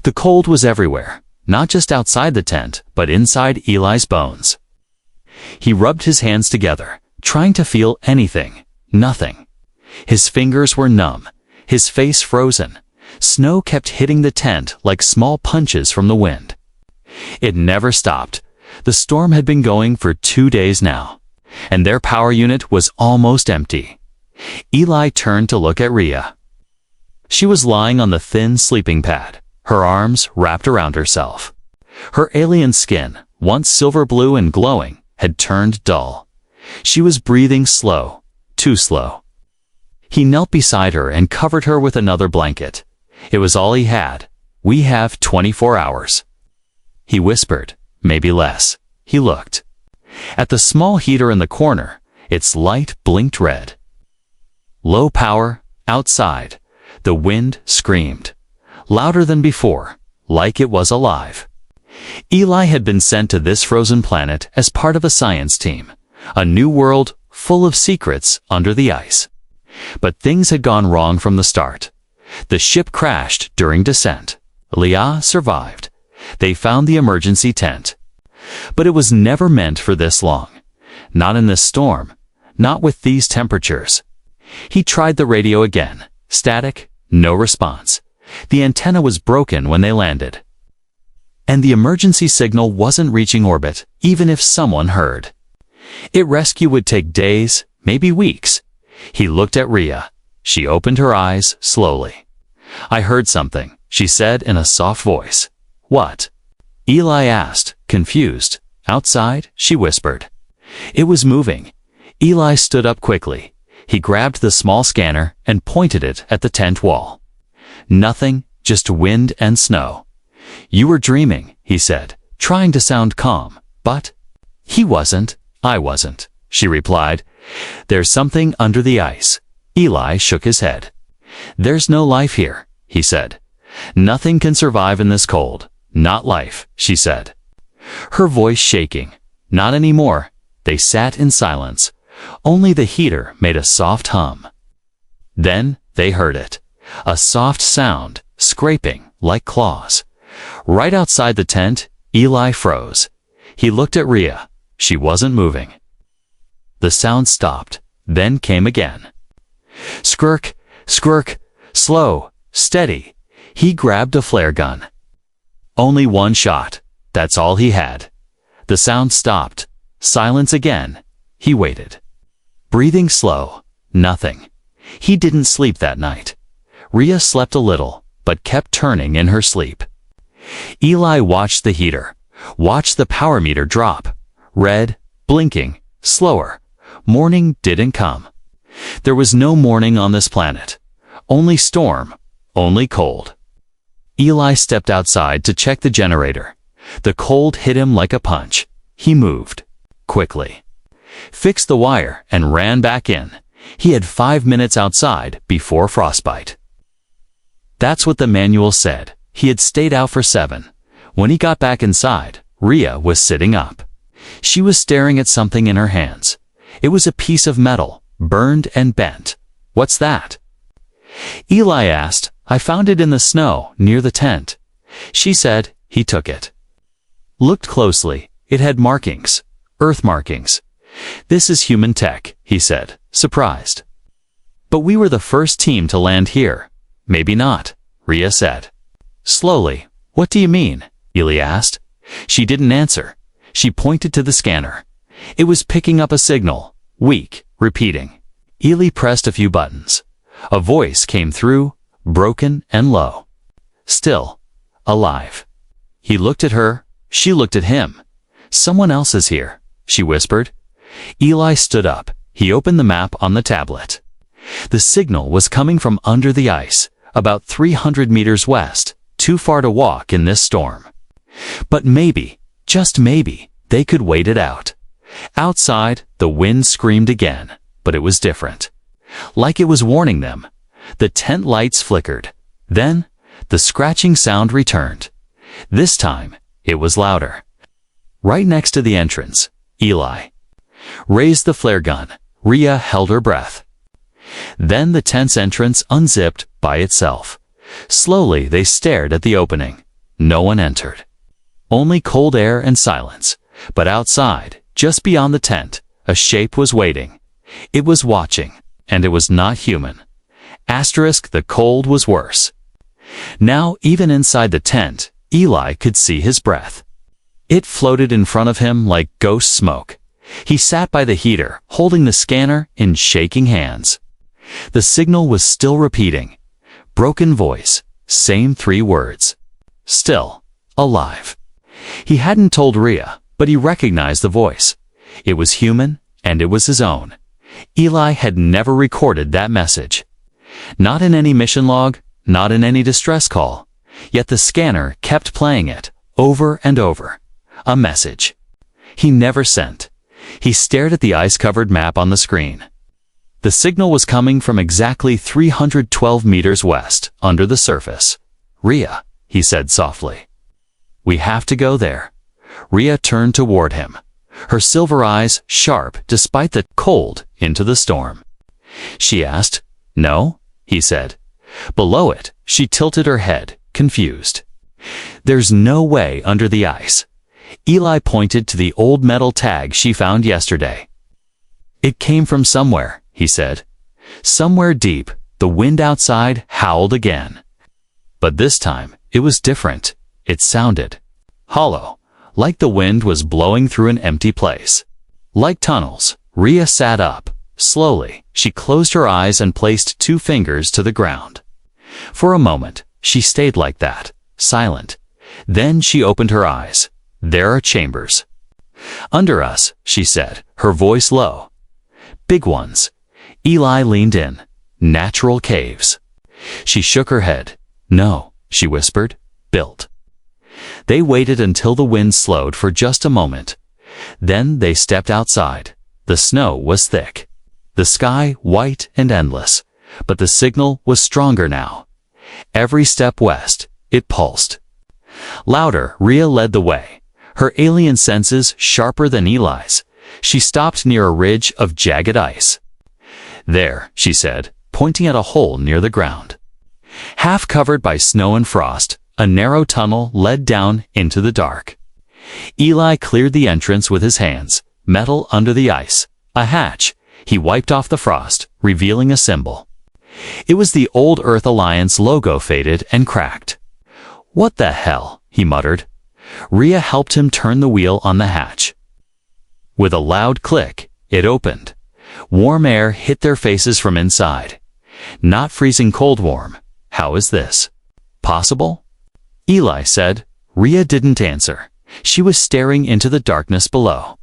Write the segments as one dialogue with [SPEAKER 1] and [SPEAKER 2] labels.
[SPEAKER 1] The cold was everywhere, not just outside the tent, but inside Eli's bones. He rubbed his hands together, trying to feel anything. Nothing. His fingers were numb, his face frozen. Snow kept hitting the tent like small punches from the wind. It never stopped. The storm had been going for 2 days now, and their power unit was almost empty. Eli turned to look at Rhea. She was lying on the thin sleeping pad, her arms wrapped around herself. Her alien skin, once silver blue and glowing, had turned dull. She was breathing slow, too slow. He knelt beside her and covered her with another blanket. It was all he had. "We have 24 hours. He whispered, "Maybe less." He looked. At the small heater in the corner, its light blinked red. Low power, outside. The wind screamed. Louder than before, like it was alive. Eli had been sent to this frozen planet as part of a science team. A new world full of secrets under the ice. But things had gone wrong from the start. The ship crashed during descent. Leah survived. They found the emergency tent. But it was never meant for this long. Not in this storm. Not with these temperatures. He tried the radio again. Static, no response. The antenna was broken when they landed. And the emergency signal wasn't reaching orbit, even if someone heard. Rescue would take days, maybe weeks. He looked at Rhea. She opened her eyes slowly. "I heard something," she said in a soft voice. "What?" Eli asked, confused. "Outside," she whispered. It was moving. Eli stood up quickly. He grabbed the small scanner and pointed it at the tent wall. Nothing, just wind and snow. "You were dreaming," he said, trying to sound calm. But he wasn't. "I wasn't," she replied. "There's something under the ice." Eli shook his head. "There's no life here," he said. "Nothing can survive in this cold. Not life," she said. Her voice shaking. "Not anymore." They sat in silence. Only the heater made a soft hum. Then they heard it. A soft sound, scraping, like claws. Right outside the tent, Eli froze. He looked at Rhea. She wasn't moving. The sound stopped, then came again. Squirk, squirk, slow, steady. He grabbed a flare gun. Only one shot. That's all he had. The sound stopped. Silence again. He waited. Breathing slow. Nothing. He didn't sleep that night. Rhea slept a little, but kept turning in her sleep. Eli watched the heater, watched the power meter drop. Red, blinking, slower. Morning didn't come. There was no morning on this planet. Only storm, only cold. Eli stepped outside to check the generator. The cold hit him like a punch. He moved. Quickly. Fixed the wire and ran back in. He had 5 minutes outside before frostbite. That's what the manual said. He had stayed out for 7. When he got back inside, Rhea was sitting up. She was staring at something in her hands. It was a piece of metal, burned and bent. "What's that?" Eli asked. "I found it in the snow, near the tent." She said. He took it. Looked closely. It had markings. Earth markings. "This is human tech," he said, surprised. "But we were the first team to land here." "Maybe not," Rhea said. Slowly. "What do you mean?" Eli asked. She didn't answer. She pointed to the scanner. It was picking up a signal, weak, repeating. Eli pressed a few buttons. A voice came through, broken and low. "Still. Alive." He looked at her. She looked at him. "Someone else is here," she whispered. Eli stood up. He opened the map on the tablet. The signal was coming from under the ice, about 300 meters west, too far to walk in this storm. But maybe, just maybe, they could wait it out. Outside, the wind screamed again, but it was different. Like it was warning them. The tent lights flickered. Then, the scratching sound returned. This time, it was louder. Right next to the entrance, Eli raised the flare gun. Rhea held her breath. Then the tent's entrance unzipped by itself. Slowly they stared at the opening. No one entered. Only cold air and silence. But outside, just beyond the tent, a shape was waiting. It was watching, and it was not human. Asterisk, the cold was worse. Now, even inside the tent, Eli could see his breath. It floated in front of him like ghost smoke. He sat by the heater, holding the scanner in shaking hands. The signal was still repeating. Broken voice, same 3 words. Still alive. He hadn't told Rhea, but he recognized the voice. It was human, and it was his own. Eli had never recorded that message. Not in any mission log, not in any distress call. Yet the scanner kept playing it, over and over. A message he never sent. He stared at the ice-covered map on the screen. The signal was coming from exactly 312 meters west, under the surface. Rhea, he said softly. We have to go there. Rhea turned toward him, her silver eyes sharp despite the cold into the storm. She asked. No, he said. Below it, she tilted her head, confused. There's no way under the ice. Eli pointed to the old metal tag she found yesterday. It came from somewhere, he said. Somewhere deep, the wind outside howled again. But this time, it was different. It sounded hollow, like the wind was blowing through an empty place. Like tunnels, Rhea sat up. Slowly, she closed her eyes and placed 2 fingers to the ground. For a moment, she stayed like that, silent. Then she opened her eyes. There are chambers. Under us, she said, her voice low. Big ones. Eli leaned in. Natural caves. She shook her head. No, she whispered. Built. They waited until the wind slowed for just a moment. Then they stepped outside. The snow was thick. The sky white and endless. But the signal was stronger now. Every step west, it pulsed. Louder, Rhea led the way. Her alien senses sharper than Eli's. She stopped near a ridge of jagged ice. There, she said, pointing at a hole near the ground. Half covered by snow and frost, a narrow tunnel led down into the dark. Eli cleared the entrance with his hands, metal under the ice. A hatch. He wiped off the frost, revealing a symbol. It was the old Earth Alliance logo, faded and cracked. What the hell, he muttered. Rhea helped him turn the wheel on the hatch. With a loud click, it opened. Warm air hit their faces from inside. Not freezing cold warm. How is this possible? Eli said. Rhea didn't answer. She was staring into the darkness below.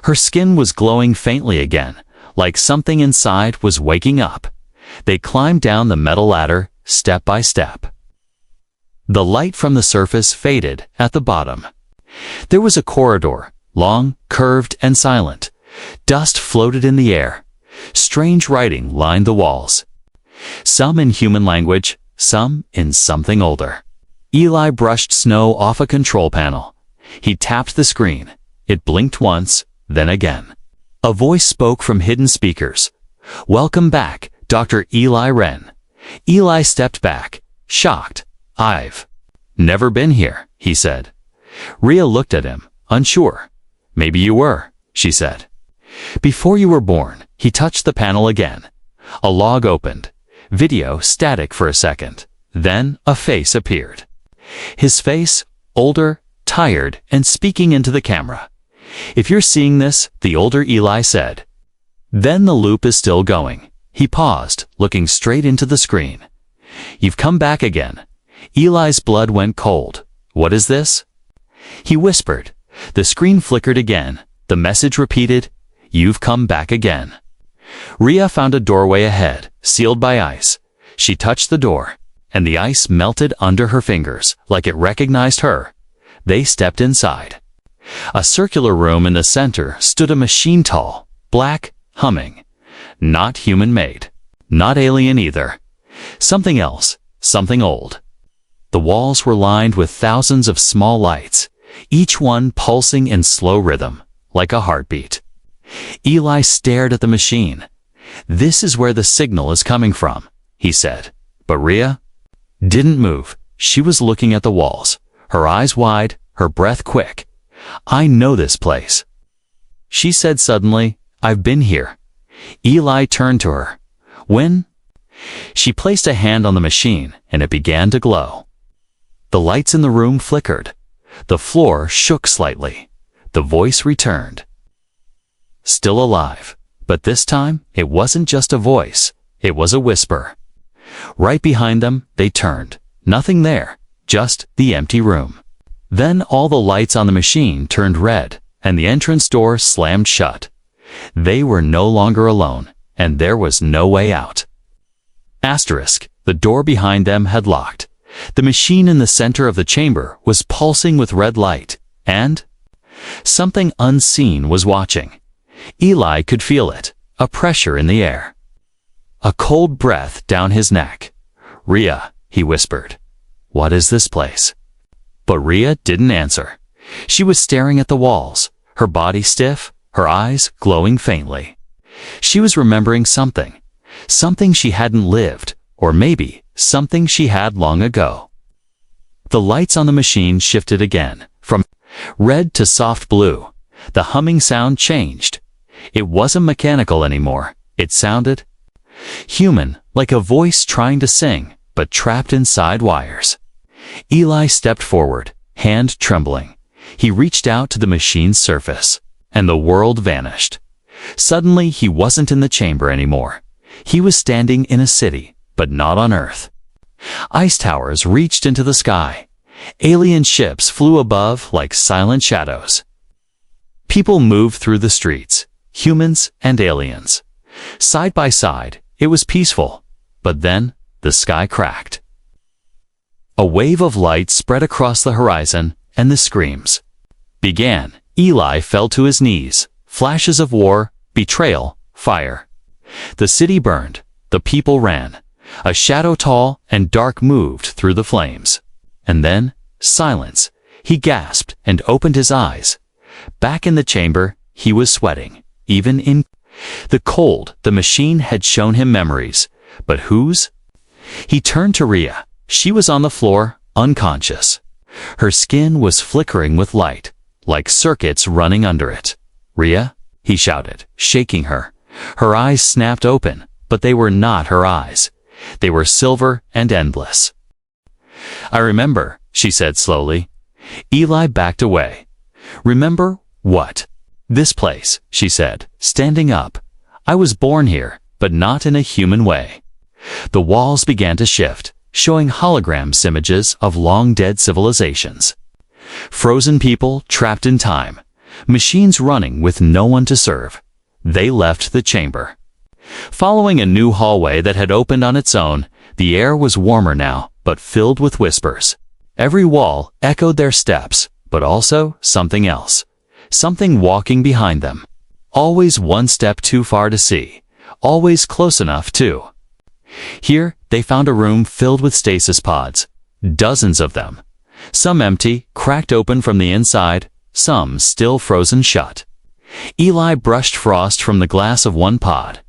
[SPEAKER 1] Her skin was glowing faintly again, like something inside was waking up. They climbed down the metal ladder, step by step. The light from the surface faded at the bottom. There was a corridor, long, curved, and silent. Dust floated in the air. Strange writing lined the walls. Some in human language, some in something older. Eli brushed snow off a control panel. He tapped the screen. It blinked once, then again. A voice spoke from hidden speakers. Welcome back, Dr. Eli Wren. Eli stepped back, shocked. I've never been here, he said. Rhea looked at him, unsure. Maybe you were, she said. Before you were born, he touched the panel again. A log opened. Video static for a second. Then a face appeared. His face, older, tired, and speaking into the camera. If you're seeing this, the older Eli said. Then the loop is still going. He paused, looking straight into the screen. You've come back again. Eli's blood went cold. What is this? He whispered. The screen flickered again. The message repeated, You've come back again. Rhea found a doorway ahead, sealed by ice. She touched the door, and the ice melted under her fingers, like it recognized her. They stepped inside. A circular room in the center stood a machine tall, black, humming. Not human-made. Not alien either. Something else, something old. The walls were lined with thousands of small lights, each one pulsing in slow rhythm, like a heartbeat. Eli stared at the machine. This is where the signal is coming from, he said. But Rhea didn't move. She was looking at the walls, her eyes wide, her breath quick. "I know this place," she said suddenly. "I've been here." Eli turned to her. "When?" She placed a hand on the machine, and it began to glow. The lights in the room flickered. The floor shook slightly. The voice returned. Still alive, but this time it wasn't just a voice, it was a whisper. Right behind them, they turned. Nothing there, just the empty room. Then all the lights on the machine turned red, and the entrance door slammed shut. They were no longer alone, and there was no way out. Asterisk, the door behind them had locked. The machine in the center of the chamber was pulsing with red light, and something unseen was watching. Eli could feel it, a pressure in the air. A cold breath down his neck. "Rhea," he whispered. "What is this place?" But Rhea didn't answer. She was staring at the walls, her body stiff, her eyes glowing faintly. She was remembering something. Something she hadn't lived, or maybe something she had long ago. The lights on the machine shifted again, from red to soft blue. The humming sound changed. It wasn't mechanical anymore. It sounded human, like a voice trying to sing, but trapped inside wires. Eli stepped forward, hand trembling. He reached out to the machine's surface, and the world vanished. Suddenly, he wasn't in the chamber anymore. He was standing in a city, but not on Earth. Ice towers reached into the sky. Alien ships flew above like silent shadows. People moved through the streets, humans and aliens. Side by side, it was peaceful, but then the sky cracked. A wave of light spread across the horizon, and the screams began. Eli fell to his knees. Flashes of war, betrayal, fire. The city burned. The people ran. A shadow tall and dark moved through the flames. And then, silence. He gasped and opened his eyes. Back in the chamber, he was sweating. Even in the cold, the machine had shown him memories. But whose? He turned to Rhea. She was on the floor, unconscious. Her skin was flickering with light, like circuits running under it. "Rhea?" he shouted, shaking her. Her eyes snapped open, but they were not her eyes. They were silver and endless. "I remember," she said slowly. Eli backed away. "Remember what?" "This place," she said, standing up. "I was born here, but not in a human way." The walls began to shift, showing holograms images of long-dead civilizations. Frozen people trapped in time. Machines running with no one to serve. They left the chamber. Following a new hallway that had opened on its own, the air was warmer now, but filled with whispers. Every wall echoed their steps, but also something else. Something walking behind them. Always one step too far to see. Always close enough too. Here, they found a room filled with stasis pods. Dozens of them. Some empty, cracked open from the inside, some still frozen shut. Eli brushed frost from the glass of one pod.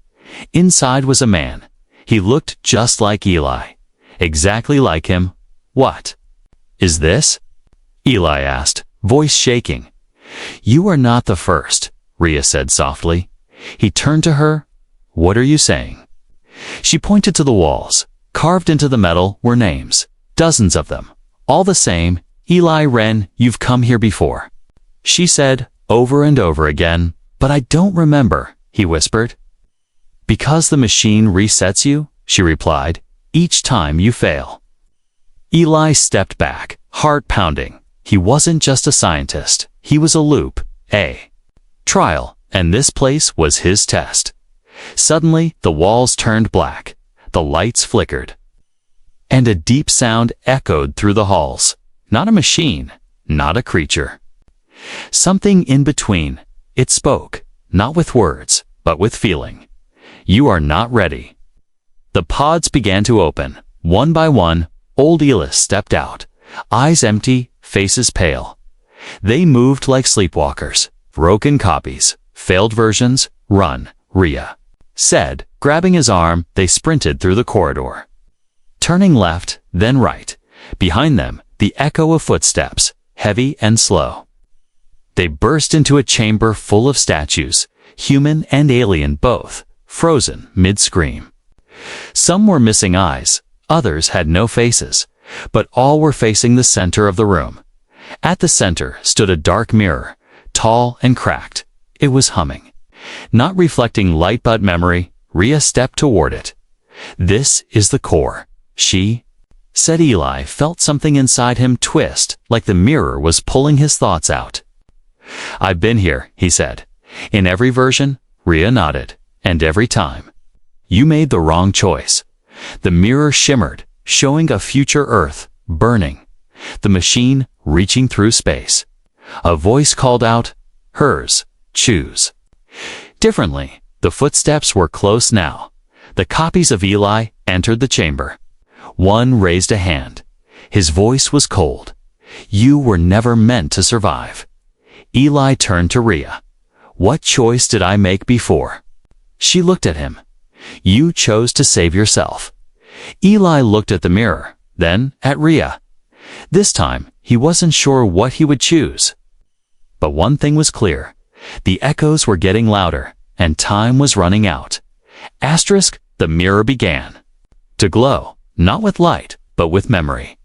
[SPEAKER 1] Inside was a man. He looked just like Eli. Exactly like him. "What is this?" Eli asked, voice shaking. "You are not the first," Rhea said softly. He turned to her. "What are you saying?" She pointed to the walls. Carved into the metal were names. Dozens of them. All the same. "Eli Wren, you've come here before," she said, over and over again. "But I don't remember," he whispered. "Because the machine resets you," she replied, "each time you fail." Eli stepped back, heart pounding. He wasn't just a scientist. He was a loop, a trial, and this place was his test. Suddenly, the walls turned black. The lights flickered. And a deep sound echoed through the halls. Not a machine, not a creature. Something in between. It spoke, not with words, but with feeling. "You are not ready." The pods began to open. One by one, old Elis stepped out. Eyes empty, faces pale. They moved like sleepwalkers. Broken copies. Failed versions. "Run," Rhea said. Grabbing his arm, they sprinted through the corridor. Turning left, then right. Behind them, the echo of footsteps, heavy and slow. They burst into a chamber full of statues, human and alien both, frozen mid-scream. Some were missing eyes, others had no faces, but all were facing the center of the room. At the center stood a dark mirror, tall and cracked. It was humming. Not reflecting light but memory, Rhea stepped toward it. "This is the core," she said. Eli felt something inside him twist, like the mirror was pulling his thoughts out. "I've been here," he said. "In every version," Rhea nodded, "and every time. You made the wrong choice." The mirror shimmered, showing a future Earth, burning. The machine reaching through space. A voice called out, hers, "Choose." Differently, the footsteps were close now. The copies of Eli entered the chamber. One raised a hand. His voice was cold. "You were never meant to survive." Eli turned to Rhea. "What choice did I make before?" She looked at him. "You chose to save yourself." Eli looked at the mirror, then at Rhea. This time, he wasn't sure what he would choose. But one thing was clear. The echoes were getting louder, and time was running out. Asterisk, the mirror began to glow, not with light, but with memory.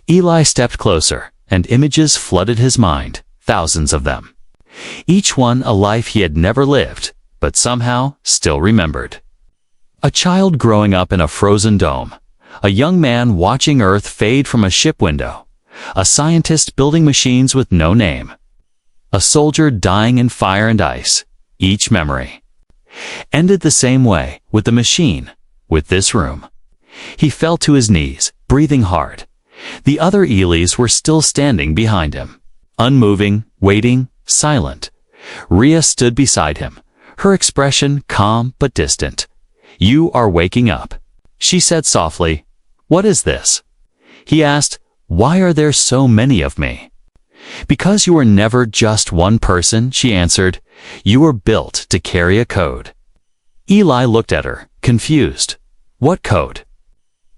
[SPEAKER 1] Eli stepped closer, and images flooded his mind, thousands of them. Each one a life he had never lived, but somehow still remembered. A child growing up in a frozen dome. A young man watching Earth fade from a ship window. A scientist building machines with no name. A soldier dying in fire and ice. Each memory ended the same way, with the machine, with this room. He fell to his knees, breathing hard. The other Elis were still standing behind him, unmoving, waiting, silent. Rhea stood beside him, her expression calm but distant. "You are waking up," she said softly. "What is this?" He asked, "Why are there so many of me?" "Because you were never just one person," she answered. "You were built to carry a code." Eli looked at her, confused. "What code?"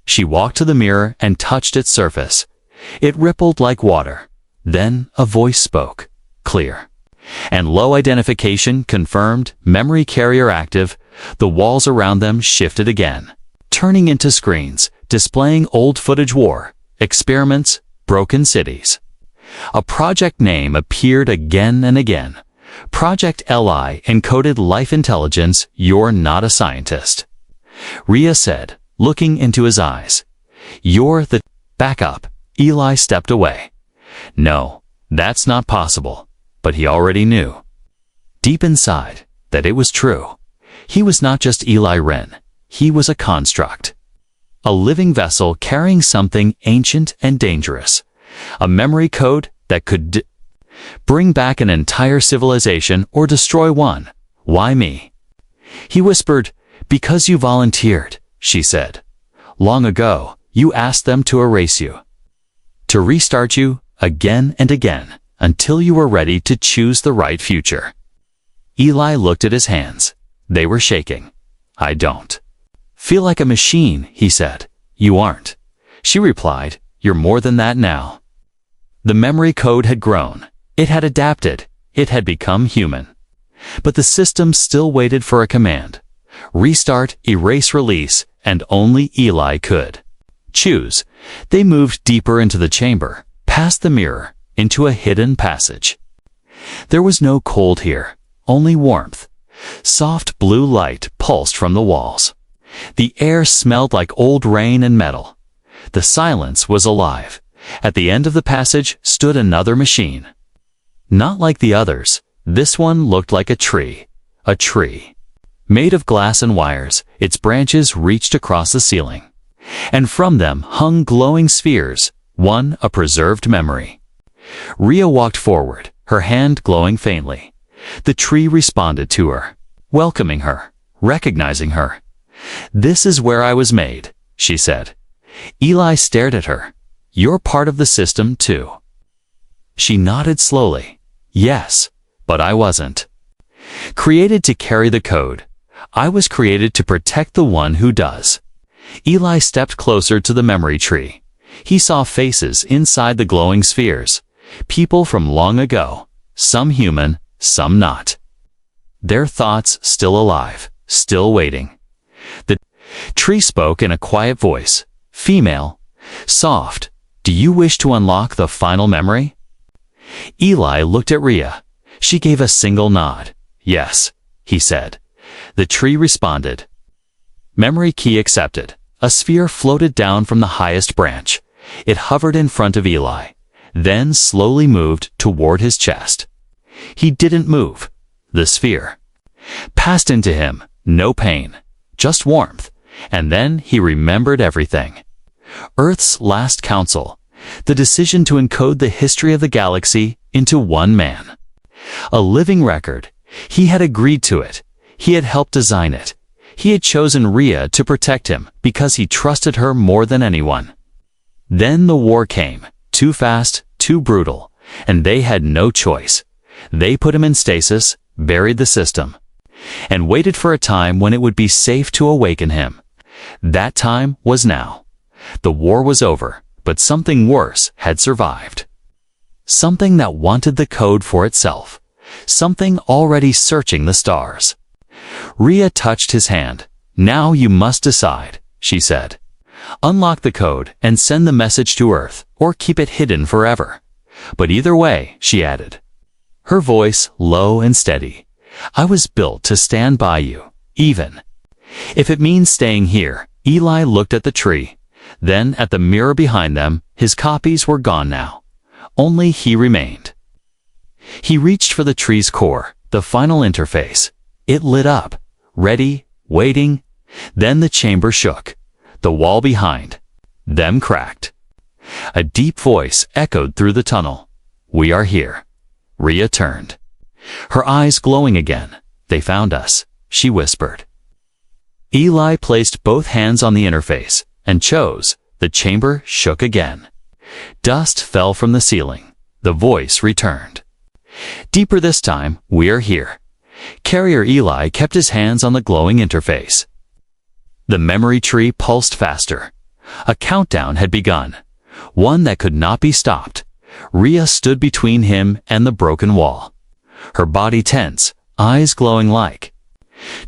[SPEAKER 1] She walked to the mirror and touched its surface. It rippled like water. Then a voice spoke, clear and low. Identification confirmed, memory carrier active. The walls around them shifted again, turning into screens, displaying old footage, war, experiments, broken cities. A project name appeared again and again. Project Li, encoded life intelligence. "You're not a scientist," Rhea said, looking into his eyes. "You're the..." "Back up." Eli stepped away. "No, that's not possible." But he already knew, deep inside, that it was true. He was not just Eli Wren. He was a construct. A living vessel carrying something ancient and dangerous. A memory code that could bring back an entire civilization or destroy one. "Why me?" He whispered. "Because you volunteered," she said. "Long ago, you asked them to erase you. To restart you again and again, until you were ready to choose the right future." Eli looked at his hands. They were shaking. "I don't feel like a machine," he said. "You aren't," she replied. "You're more than that now." The memory code had grown. It had adapted. It had become human. But the system still waited for a command. Restart, erase, release, and only Eli could choose. They moved deeper into the chamber, past the mirror, into a hidden passage. There was no cold here, only warmth. Soft blue light pulsed from the walls. The air smelled like old rain and metal. The silence was alive. At the end of the passage stood another machine. Not like the others, this one looked like a tree. A tree made of glass and wires. Its branches reached across the ceiling, and from them hung glowing spheres, one a preserved memory. Rhea walked forward, her hand glowing faintly. The tree responded to her, welcoming her, recognizing her. "This is where I was made," she said. Eli stared at her. "You're part of the system, too." She nodded slowly. "Yes, but I wasn't created to carry the code. I was created to protect the one who does." Eli stepped closer to the memory tree. He saw faces inside the glowing spheres, people from long ago, some human, some not. Their thoughts still alive, still waiting. The tree spoke in a quiet voice, female, soft. Do you wish to unlock the final memory? Eli looked at Rhea. She gave a single nod. Yes, he said. The tree responded. Memory key accepted. A sphere floated down from the highest branch. It hovered in front of Eli, then slowly moved toward his chest. He didn't move. The sphere passed into him, no pain, just warmth, and then he remembered everything. Earth's last council, the decision to encode the history of the galaxy into one man. A living record. He had agreed to it. He had helped design it. He had chosen Rhea to protect him because he trusted her more than anyone. Then the war came, too fast, too brutal, and they had no choice. They put him in stasis, buried the system, and waited for a time when it would be safe to awaken him. That time was now. The war was over, but something worse had survived. Something that wanted the code for itself. Something already searching the stars. Rhea touched his hand. Now you must decide, she said. Unlock the code and send the message to Earth, or keep it hidden forever. But either way, she added. Her voice low and steady. I was built to stand by you, even if it means staying here. Eli looked at the tree, then at the mirror behind them. His copies were gone now. Only he remained. He reached for the tree's core, the final interface. It lit up, ready, waiting. Then the chamber shook. The wall behind them cracked. A deep voice echoed through the tunnel. We are here. Rhea turned, her eyes glowing again. They found us, she whispered. Eli placed both hands on the interface and chose. The chamber shook again. Dust fell from the ceiling. The voice returned. Deeper this time. We are here. Carrier Eli kept his hands on the glowing interface. The memory tree pulsed faster. A countdown had begun, one that could not be stopped. Rhea stood between him and the broken wall, her body tense, eyes glowing like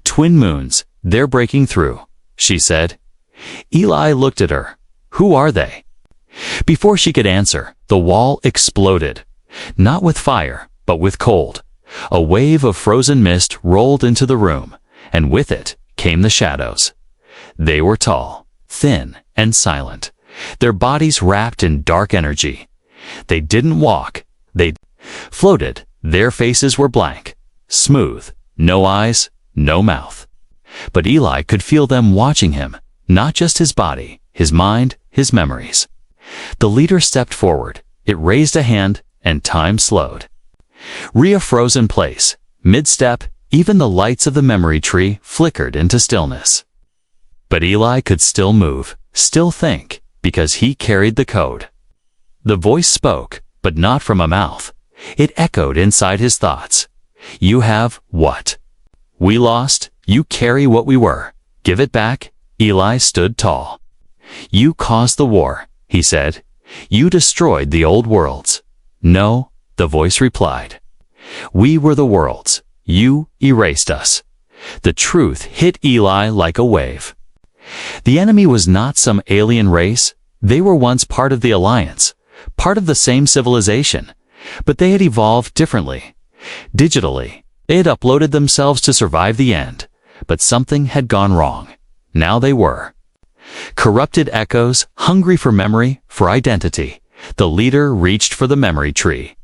[SPEAKER 1] twin moons. They're breaking through, she said. Eli looked at her. Who are they? Before she could answer, the wall exploded, not with fire, but with cold. A wave of frozen mist rolled into the room, and with it came the shadows. They were tall, thin, and silent, their bodies wrapped in dark energy. They didn't walk, they floated. Their faces were blank, smooth, no eyes, no mouth. But Eli could feel them watching him, not just his body, his mind, his memories. The leader stepped forward. It raised a hand, and time slowed. Rhea froze in place. Mid-step, even the lights of the memory tree flickered into stillness. But Eli could still move, still think, because he carried the code. The voice spoke, but not from a mouth. It echoed inside his thoughts. You have what? We lost. You carry what we were. Give it back. Eli stood tall. You caused the war, he said. You destroyed the old worlds. No, the voice replied. We were the worlds. You erased us. The truth hit Eli like a wave. The enemy was not some alien race. They were once part of the Alliance, part of the same civilization, but they had evolved differently. Digitally, they had uploaded themselves to survive the end, but something had gone wrong. Now they were corrupted echoes, hungry for memory, for identity. The leader reached for the memory tree.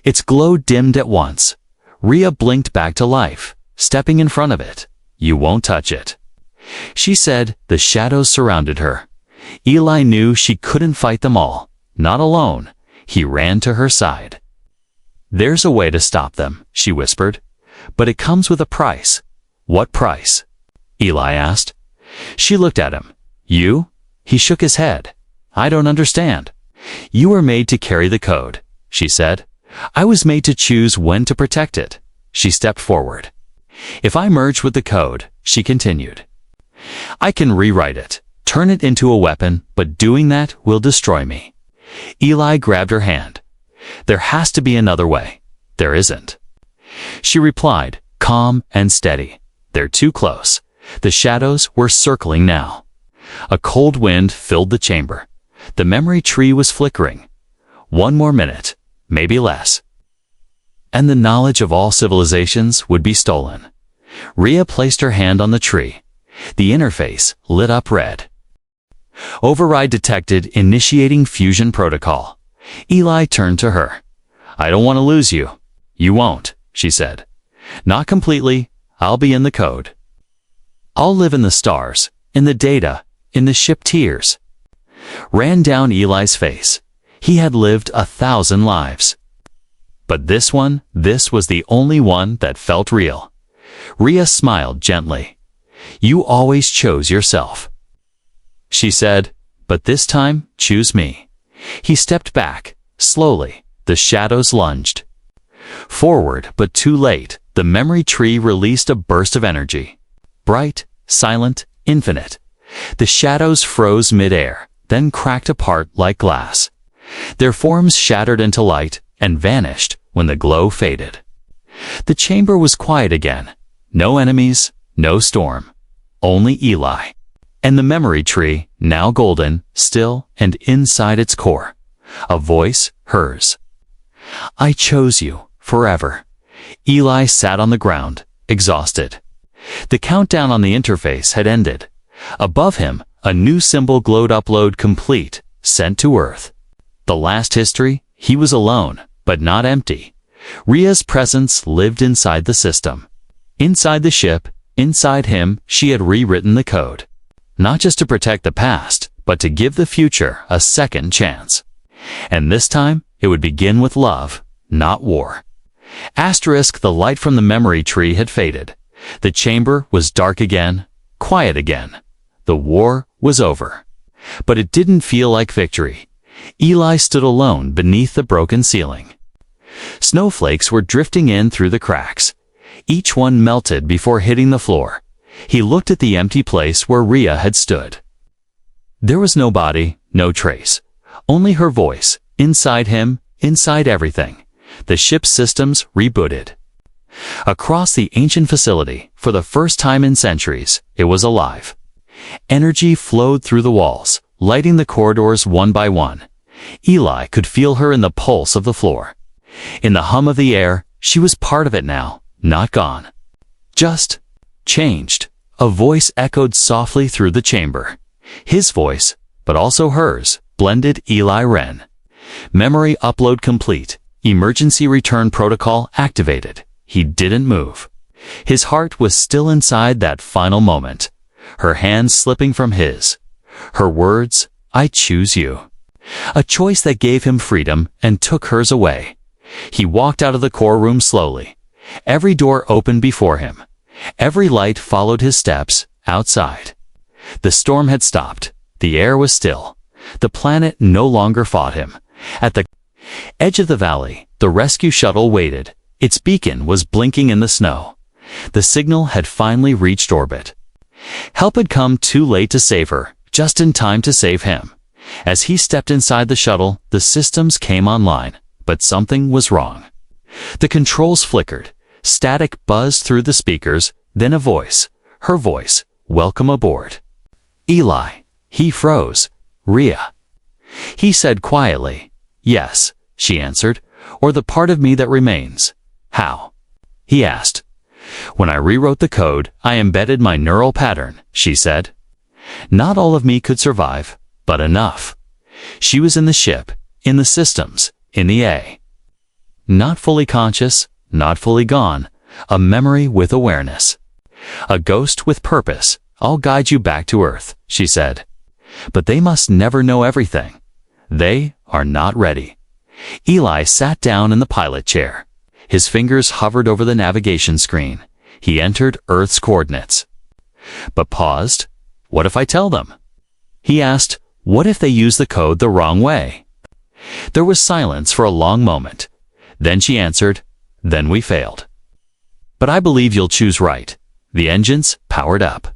[SPEAKER 1] Its glow dimmed at once. Rhea blinked back to life, stepping in front of it. You won't touch it, she said. The shadows surrounded her. Eli knew she couldn't fight them all, not alone. He ran to her side. There's a way to stop them, she whispered, but it comes with a price. What price? Eli asked. She looked at him. You? He shook his head. I don't understand. You were made to carry the code, she said. I was made to choose when to protect it. She stepped forward. If I merge with the code, she continued, I can rewrite it. Turn it into a weapon, but doing that will destroy me. Eli grabbed her hand. There has to be another way. There isn't. She replied, calm and steady. They're too close. The shadows were circling now. A cold wind filled the chamber. The memory tree was flickering. 1 more minute, maybe less. And the knowledge of all civilizations would be stolen. Rhea placed her hand on the tree. The interface lit up red. Override detected, initiating fusion protocol. Eli turned to her. I don't want to lose you. You won't, she said. Not completely. I'll be in the code. I'll live in the stars, in the data, in the ship tears. Ran down Eli's face. He had lived 1,000 lives. But this was the only one that felt real. Rhea smiled gently. You always chose yourself. She said, but this time, choose me. He stepped back, slowly. The shadows lunged. Forward, but too late, the memory tree released a burst of energy. Bright, silent, infinite. The shadows froze mid-air, then cracked apart like glass. Their forms shattered into light and vanished when the glow faded. The chamber was quiet again. No enemies, no storm. Only Eli. And the memory tree, now golden, still, and inside its core. A voice, hers. I chose you, forever. Eli sat on the ground, exhausted. The countdown on the interface had ended. Above him, a new symbol glowed, upload complete, sent to Earth. The last history, he was alone, but not empty. Rhea's presence lived inside the system. Inside the ship, inside him, she had rewritten the code. Not just to protect the past, but to give the future a second chance. And this time, it would begin with love, not war. Asterisk, the light from the memory tree had faded. The chamber was dark again, quiet again. The war was over. But it didn't feel like victory. Eli stood alone beneath the broken ceiling. Snowflakes were drifting in through the cracks. Each one melted before hitting the floor. He looked at the empty place where Rhea had stood. There was no body, no trace. Only her voice, inside him, inside everything. The ship's systems rebooted. Across the ancient facility, for the first time in centuries, it was alive. Energy flowed through the walls, lighting the corridors one by one. Eli could feel her in the pulse of the floor. In the hum of the air, she was part of it now, not gone. Just changed. A voice echoed softly through the chamber. His voice, but also hers, blended. Eli Wren. Memory upload complete. Emergency return protocol activated. He didn't move. His heart was still inside that final moment. Her hands slipping from his. Her words, I choose you. A choice that gave him freedom and took hers away. He walked out of the core room slowly. Every door opened before him. Every light followed his steps, outside. The storm had stopped. The air was still. The planet no longer fought him. At the edge of the valley, the rescue shuttle waited. Its beacon was blinking in the snow. The signal had finally reached orbit. Help had come too late to save her, just in time to save him. As he stepped inside the shuttle, the systems came online, but something was wrong. The controls flickered. Static buzzed through the speakers, then a voice. Her voice. Welcome aboard. Eli. He froze. Rhea. He said quietly. Yes, she answered, or the part of me that remains. How? He asked. When I rewrote the code, I embedded my neural pattern, she said. Not all of me could survive, but enough. She was in the ship, in the systems, in the A. Not fully conscious, not fully gone, a memory with awareness. A ghost with purpose. I'll guide you back to Earth, she said. But they must never know everything. They are not ready. Eli sat down in the pilot chair. His fingers hovered over the navigation screen. He entered Earth's coordinates. But paused. What if I tell them? He asked, what if they use the code the wrong way? There was silence for a long moment. Then she answered, then we failed. But I believe you'll choose right. The engines powered up.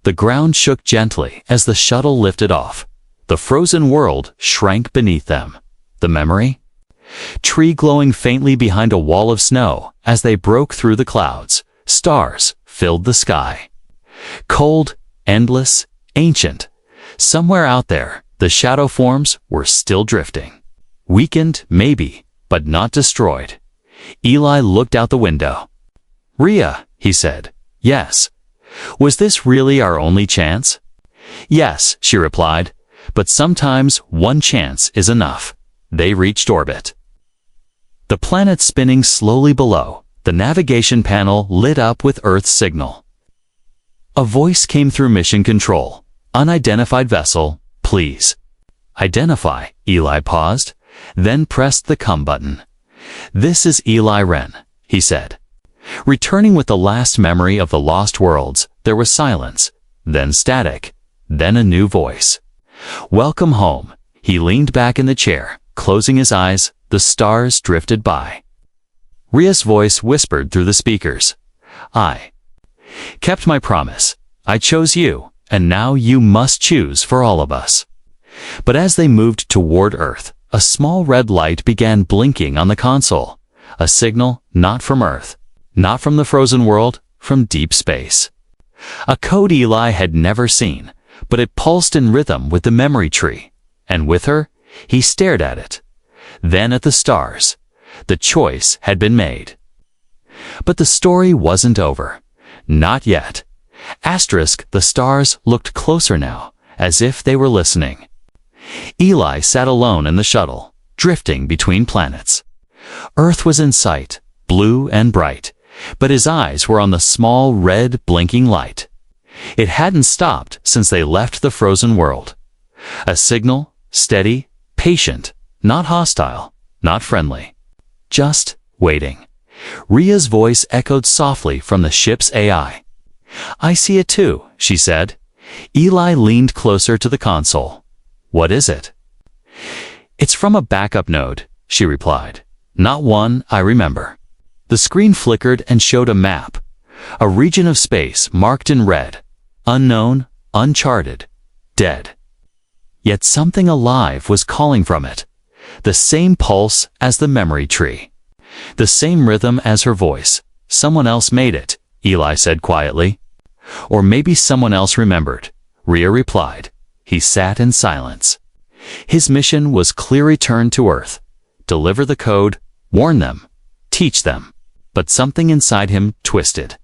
[SPEAKER 1] The ground shook gently as the shuttle lifted off. The frozen world shrank beneath them. The memory? Tree glowing faintly behind a wall of snow as they broke through the clouds. Stars filled the sky. Cold, endless, ancient. Somewhere out there, the shadow forms were still drifting. Weakened, maybe, but not destroyed. Eli looked out the window. "Rhea," he said. "Yes. Was this really our only chance?" "Yes," she replied, "but sometimes one chance is enough." They reached orbit. The planet spinning slowly below, the navigation panel lit up with Earth's signal. A voice came through mission control. "Unidentified vessel, please." "Identify," Eli paused, then pressed the come button. "This is Eli Wren," he said. Returning with the last memory of the lost worlds, there was silence, then static, then a new voice. "Welcome home." He leaned back in the chair, closing his eyes. The stars drifted by. Rhea's voice whispered through the speakers. "I kept my promise. I chose you, and now you must choose for all of us." But as they moved toward Earth, a small red light began blinking on the console. A signal not from Earth, not from the frozen world, from deep space. A code Eli had never seen, but it pulsed in rhythm with the memory tree. And with her, he stared at it. Then at the stars. The choice had been made. But the story wasn't over. Not yet. Asterisk, the stars looked closer now, as if they were listening. Eli sat alone in the shuttle, drifting between planets. Earth was in sight, blue and bright, but his eyes were on the small red blinking light. It hadn't stopped since they left the frozen world. A signal, steady, patient, not hostile, not friendly. Just waiting. Rhea's voice echoed softly from the ship's AI. "I see it too," she said. Eli leaned closer to the console. "What is it?" "It's from a backup node," she replied. "Not one I remember." The screen flickered and showed a map. A region of space marked in red. Unknown, uncharted, dead. Yet something alive was calling from it. The same pulse as the memory tree. The same rhythm as her voice. "Someone else made it," Eli said quietly. "Or maybe someone else remembered," Rhea replied. He sat in silence. His mission was clear: return to Earth. Deliver the code, warn them, teach them. But something inside him twisted.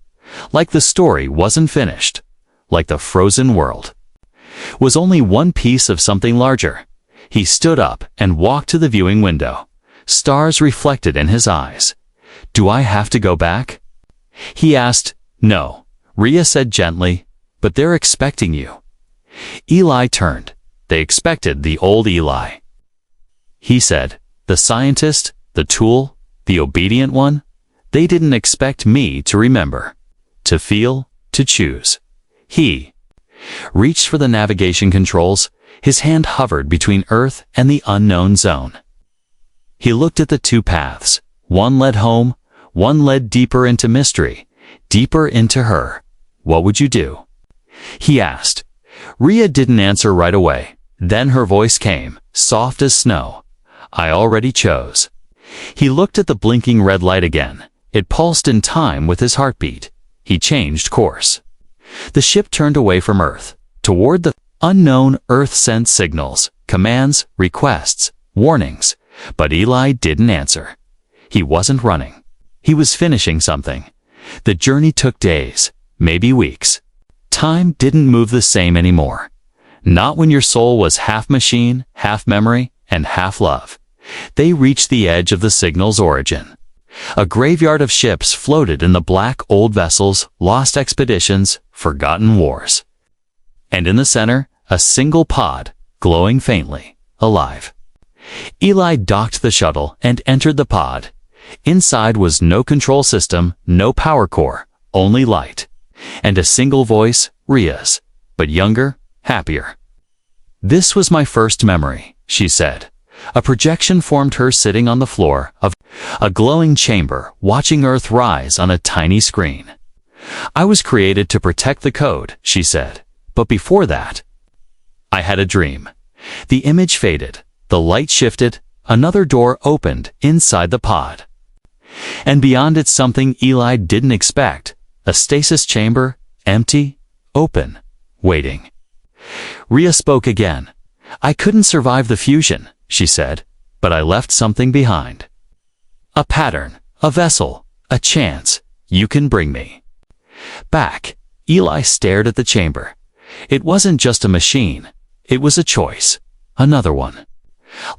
[SPEAKER 1] Like the story wasn't finished. Like the frozen world was only one piece of something larger. He stood up and walked to the viewing window. Stars reflected in his eyes. "Do I have to go back?" He asked. "No," Rhea said gently, "but they're expecting you." Eli turned. They expected the old Eli. He said, "The scientist, the tool, the obedient one. They didn't expect me to remember, to feel, to choose." He reached for the navigation controls. His hand hovered between Earth and the unknown zone. He looked at the two paths. One led home, one led deeper into mystery, deeper into her. "What would you do?" he asked. Rhea didn't answer right away. Then her voice came, soft as snow. "I already chose." He looked at the blinking red light again. It pulsed in time with his heartbeat. He changed course. The ship turned away from Earth, toward the unknown. Earth sent signals, commands, requests, warnings. But Eli didn't answer. He wasn't running. He was finishing something. The journey took days, maybe weeks. Time didn't move the same anymore. Not when your soul was half machine, half memory, and half love. They reached the edge of the signal's origin. A graveyard of ships floated in the black, old vessels, lost expeditions, forgotten wars. And in the center, a single pod, glowing faintly, alive. Eli docked the shuttle and entered the pod. Inside was no control system, no power core, only light. And a single voice, Rhea's, but younger, happier. "This was my first memory," she said. A projection formed her sitting on the floor of a glowing chamber, watching Earth rise on a tiny screen. "I was created to protect the code," she said. But before that, I had a dream. The image faded, the light shifted, another door opened inside the pod. And beyond it something Eli didn't expect, a stasis chamber, empty, open, waiting. Rhea spoke again. I couldn't survive the fusion, she said, but I left something behind. A pattern, a vessel, a chance. You can bring me back. Eli stared at the chamber. It wasn't just a machine. It was a choice. Another one.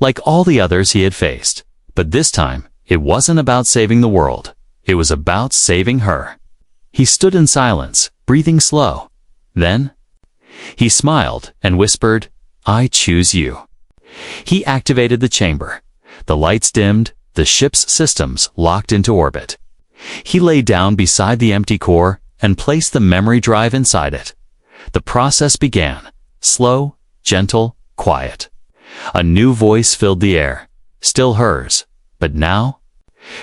[SPEAKER 1] Like all the others he had faced. But this time, it wasn't about saving the world. It was about saving her. He stood in silence, breathing slow. Then, he smiled and whispered, I choose you. He activated the chamber. The lights dimmed, the ship's systems locked into orbit. He lay down beside the empty core and placed the memory drive inside it. The process began, slow, gentle, quiet. A new voice filled the air, still hers, but now,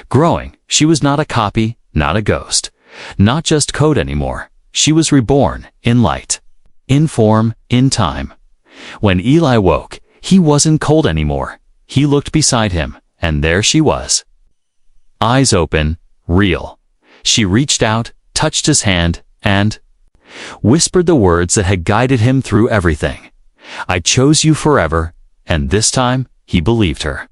[SPEAKER 1] growing. She was not a copy, not a ghost, not just code anymore. She was reborn, in light, in form, in time. When Eli woke, he wasn't cold anymore. He looked beside him, and there she was. Eyes open, real. She reached out, touched his hand, and whispered the words that had guided him through everything. I chose you forever, and this time, he believed her.